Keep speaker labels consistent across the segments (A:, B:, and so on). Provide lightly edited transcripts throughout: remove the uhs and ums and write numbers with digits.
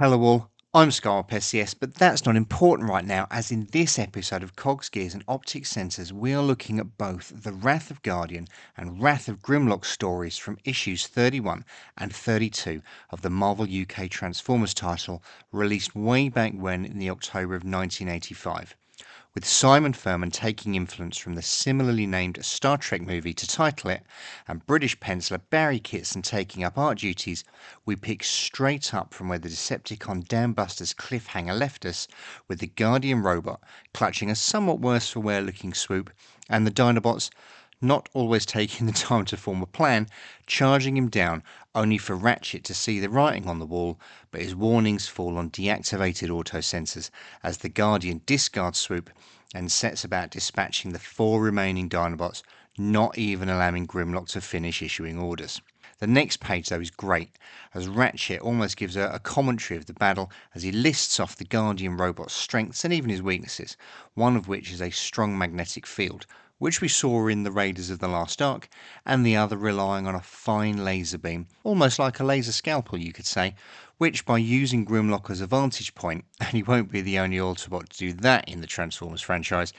A: Hello all, I'm Scarp SCS, but that's not important right now, as in this episode of Cogs, Gears and Optic Sensors, we are looking at both the Wrath of Guardian and Wrath of Grimlock stories from issues 31 and 32 of the Marvel UK Transformers title, released way back when in the October of 1985. With Simon Furman taking influence from the similarly named Star Trek movie to title it, and British penciler Barry Kitson taking up art duties, we pick straight up from where the Decepticon Dam Busters cliffhanger left us, with the Guardian robot clutching a somewhat worse for wear looking swoop, and the Dinobots, not always taking the time to form a plan, charging him down, only for Ratchet to see the writing on the wall, but his warnings fall on deactivated auto-sensors as the Guardian discards swoop and sets about dispatching the 4 remaining Dinobots, not even allowing Grimlock to finish issuing orders. The next page, though, is great, as Ratchet almost gives a commentary of the battle as he lists off the Guardian robot's strengths and even his weaknesses, one of which is a strong magnetic field, which we saw in the Raiders of the Last Ark, and the other relying on a fine laser beam, almost like a laser scalpel you could say, which by using Grimlock as a vantage point, and he won't be the only Autobot to do that in the Transformers franchise,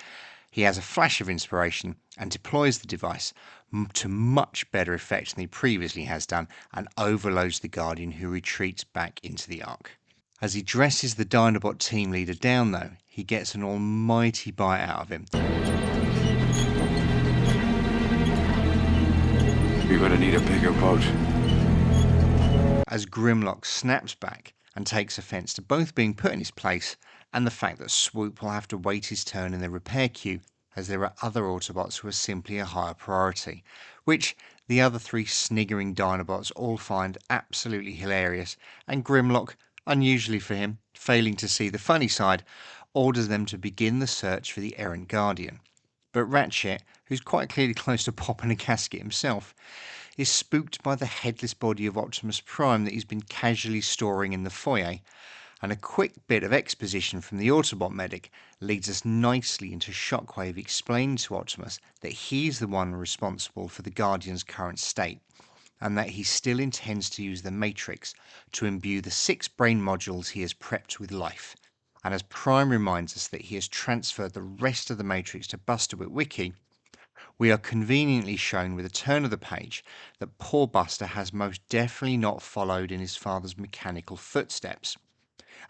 A: he has a flash of inspiration and deploys the device to much better effect than he previously has done, and overloads the Guardian, who retreats back into the Ark. As he dresses the Dinobot team leader down though, he gets an almighty bite out of him.
B: You're gonna need a bigger boat.
A: As Grimlock snaps back and takes offence to both being put in his place and the fact that Swoop will have to wait his turn in the repair queue, as there are other Autobots who are simply a higher priority, which the other 3 sniggering Dinobots all find absolutely hilarious, and Grimlock, unusually for him, failing to see the funny side, orders them to begin the search for the errant Guardian. But Ratchet, who's quite clearly close to popping a casket himself, is spooked by the headless body of Optimus Prime that he's been casually storing in the foyer, and a quick bit of exposition from the Autobot medic leads us nicely into Shockwave explaining to Optimus that he's the one responsible for the Guardian's current state, and that he still intends to use the Matrix to imbue the 6 brain modules he has prepped with life. And as Prime reminds us that he has transferred the rest of the Matrix to Buster Witwicky, we are conveniently shown with a turn of the page that poor Buster has most definitely not followed in his father's mechanical footsteps.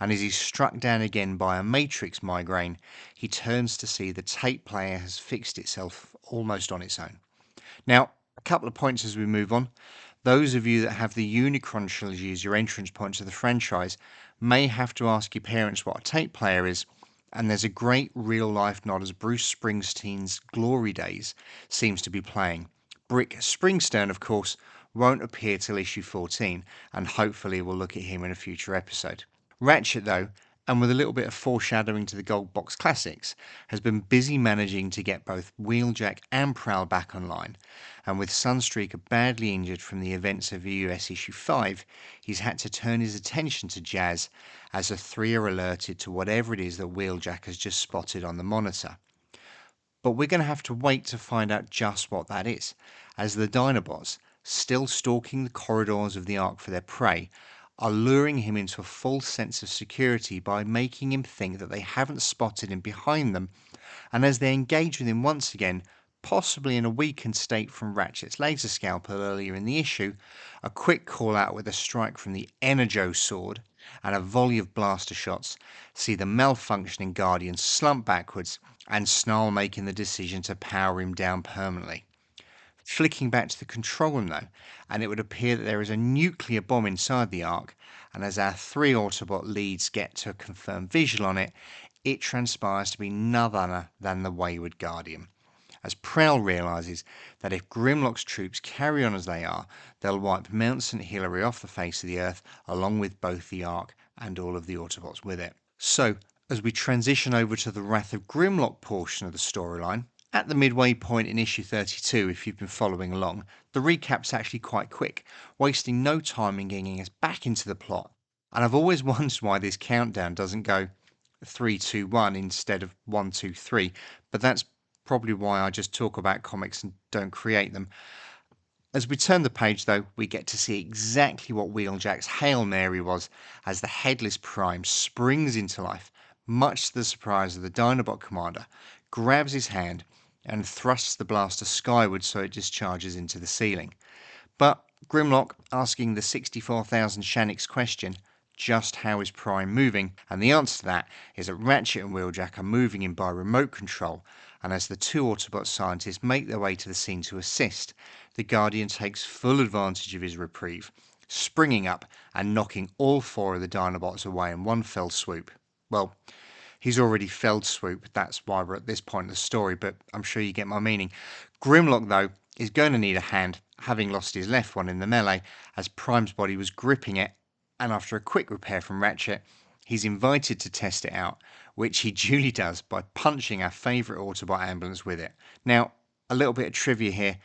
A: And as he's struck down again by a Matrix migraine, he turns to see the tape player has fixed itself almost on its own. Now, a couple of points as we move on. Those of you that have the Unicron trilogy as your entrance point to the franchise may have to ask your parents what a tape player is, and there's a great real-life nod as Bruce Springsteen's Glory Days seems to be playing. Brick Springstern, of course, won't appear till issue 14, and hopefully we'll look at him in a future episode. Ratchet, though, and with a little bit of foreshadowing to the Gold Box Classics, has been busy managing to get both Wheeljack and Prowl back online, and with Sunstreaker badly injured from the events of US issue 5, he's had to turn his attention to Jazz as the 3 are alerted to whatever it is that Wheeljack has just spotted on the monitor. But we're going to have to wait to find out just what that is, as the Dinobots, still stalking the corridors of the Ark for their prey, are luring him into a false sense of security by making him think that they haven't spotted him behind them, and as they engage with him once again, possibly in a weakened state from Ratchet's laser scalpel earlier in the issue, a quick call out with a strike from the Energo sword and a volley of blaster shots see the malfunctioning Guardian slump backwards, and Snarl making the decision to power him down permanently. Flicking back to the control room though, and it would appear that there is a nuclear bomb inside the Ark, and as our 3 Autobot leads get to a confirmed visual on it, it transpires to be none other than the Wayward Guardian. As Prowl realises that if Grimlock's troops carry on as they are, they'll wipe Mount St. Hilary off the face of the earth, along with both the Ark and all of the Autobots with it. So, as we transition over to the Wrath of Grimlock portion of the storyline, at the midway point in issue 32, if you've been following along, the recap's actually quite quick, wasting no time in getting us back into the plot. And I've always wondered why this countdown doesn't go 3, 2, 1 instead of 1, 2, 3, but that's probably why I just talk about comics and don't create them. As we turn the page, though, we get to see exactly what Wheeljack's Hail Mary was as the headless Prime springs into life, much to the surprise of the Dinobot commander, grabs his hand and thrusts the blaster skyward so it discharges into the ceiling. But Grimlock, asking the 64,000 Shanix question, just how is Prime moving? And the answer to that is that Ratchet and Wheeljack are moving him by remote control, and as the two Autobot scientists make their way to the scene to assist, the Guardian takes full advantage of his reprieve, springing up and knocking all four of the Dinobots away in one fell swoop. Well, he's already felled Swoop, that's why we're at this point in the story, but I'm sure you get my meaning. Grimlock, though, is going to need a hand, having lost his left one in the melee, as Prime's body was gripping it, and after a quick repair from Ratchet, he's invited to test it out, which he duly does by punching our favourite Autobot ambulance with it. Now, a little bit of trivia here.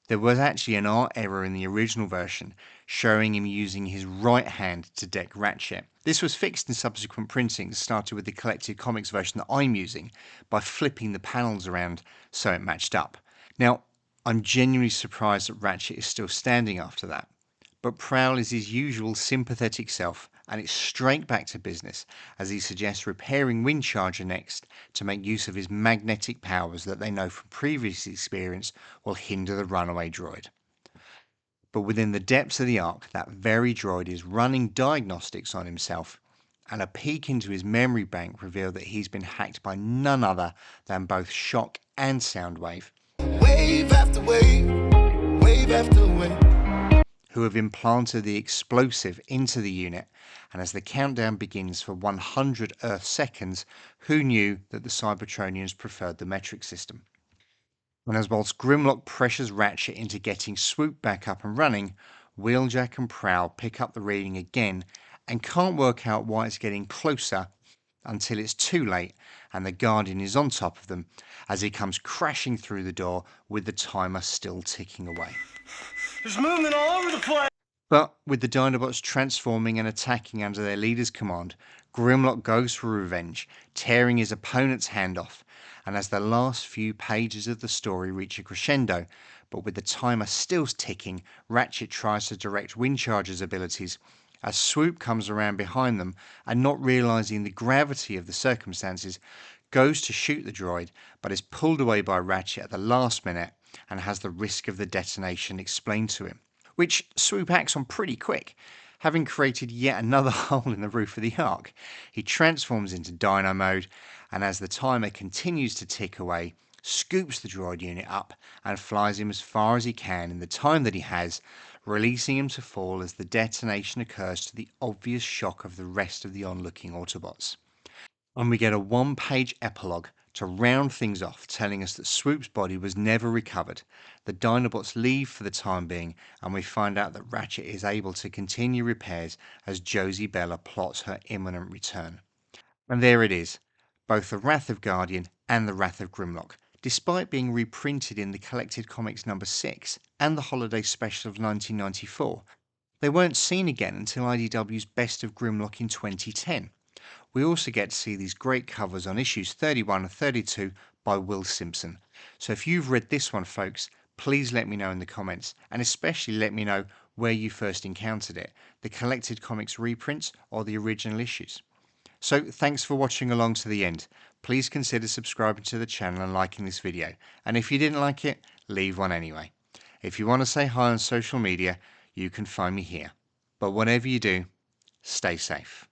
A: There was actually an art error in the original version, showing him using his right hand to deck Ratchet. This was fixed in subsequent printings, started with the collected comics version that I'm using, by flipping the panels around so it matched up. Now, I'm genuinely surprised that Ratchet is still standing after that. But Prowl is his usual sympathetic self, and it's straight back to business as he suggests repairing Windcharger next to make use of his magnetic powers that they know from previous experience will hinder the runaway droid. But within the depths of the Ark, that very droid is running diagnostics on himself, and a peek into his memory bank revealed that he's been hacked by none other than both Shock and Soundwave,
C: Wave after wave, wave after wave.
A: who have implanted the explosive into the unit, and as the countdown begins for 100 Earth seconds, who knew that the Cybertronians preferred the metric system? And as whilst Grimlock pressures Ratchet into getting Swoop back up and running, Wheeljack and Prowl pick up the reading again and can't work out why it's getting closer until it's too late and the Guardian is on top of them as he comes crashing through the door with the timer still ticking away.
C: There's movement all over the place.
A: But with the Dinobots transforming and attacking under their leader's command, Grimlock goes for revenge, tearing his opponent's hand off, and as the last few pages of the story reach a crescendo, but with the timer still ticking, Ratchet tries to direct Windcharger's abilities as Swoop comes around behind them and, not realizing the gravity of the circumstances, goes to shoot the droid but is pulled away by Ratchet at the last minute and has the risk of the detonation explained to him, which Swoop acts on pretty quick. Having created yet another hole in the roof of the Ark, he transforms into Dino mode, and as the timer continues to tick away, scoops the droid unit up and flies him as far as he can in the time that he has, releasing him to fall as the detonation occurs to the obvious shock of the rest of the onlooking Autobots. And we get a one-page epilogue to round things off, telling us that Swoop's body was never recovered. The Dinobots leave for the time being, and we find out that Ratchet is able to continue repairs as Josie Bella plots her imminent return. And there it is, both the Wrath of Guardian and the Wrath of Grimlock, despite being reprinted in the Collected Comics number 6 and the Holiday Special of 1994. They weren't seen again until IDW's Best of Grimlock in 2010. We also get to see these great covers on issues 31 and 32 by Will Simpson. So if you've read this one, folks, please let me know in the comments, and especially let me know where you first encountered it, the Collected Comics reprints or the original issues. So thanks for watching along to the end. Please consider subscribing to the channel and liking this video, and if you didn't like it, leave one anyway. If you want to say hi on social media, you can find me here. But whatever you do, stay safe.